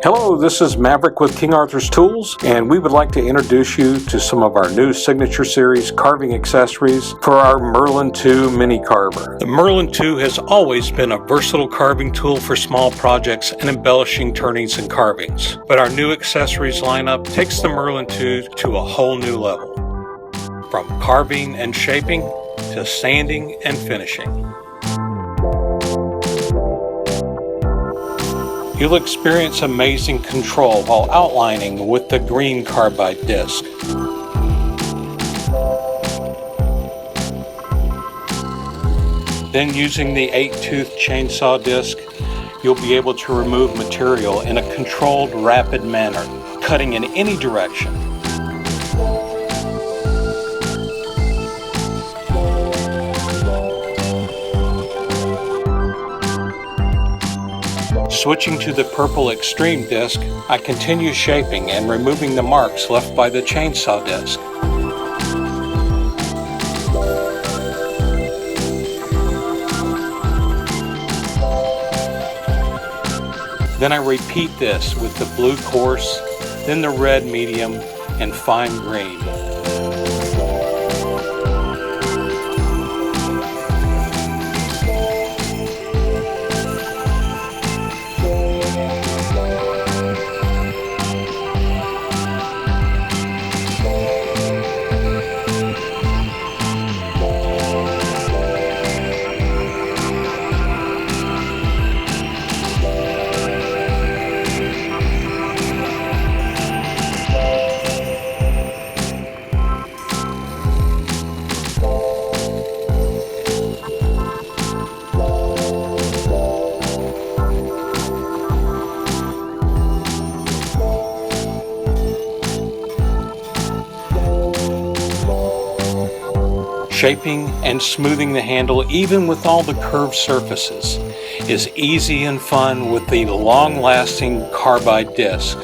Hello, this is Maverick with King Arthur's Tools, and we would like to introduce you to some of our new Signature Series carving accessories for our Merlin II Mini Carver. The Merlin II has always been a versatile carving tool for small projects and embellishing turnings and carvings, but our new accessories lineup takes the Merlin II to a whole new level. From carving and shaping to sanding and finishing. You'll experience amazing control while outlining with the green carbide disc. Then using the 8-tooth chainsaw disc, you'll be able to remove material in a controlled, rapid manner, cutting in any direction. Switching to the purple extreme disc, I continue shaping and removing the marks left by the chainsaw disc. Then I repeat this with the blue coarse, then the red medium, and fine green. Shaping and smoothing the handle, even with all the curved surfaces, is easy and fun with the long-lasting carbide disc.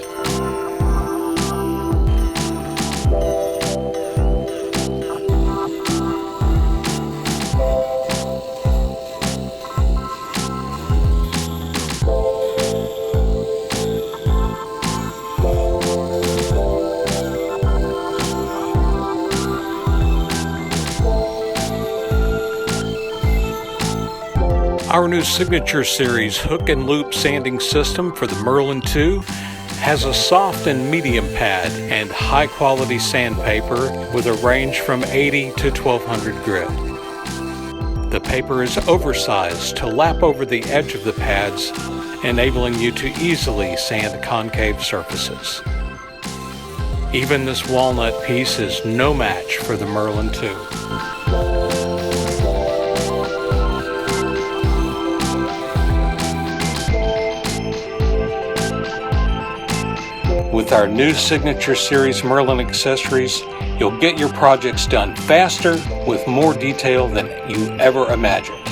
Our new Signature Series hook and loop sanding system for the Merlin II has a soft and medium pad and high quality sandpaper with a range from 80 to 1200 grit. The paper is oversized to lap over the edge of the pads, enabling you to easily sand concave surfaces. Even this walnut piece is no match for the Merlin II. With our new Signature Series Merlin accessories, you'll get your projects done faster with more detail than you ever imagined.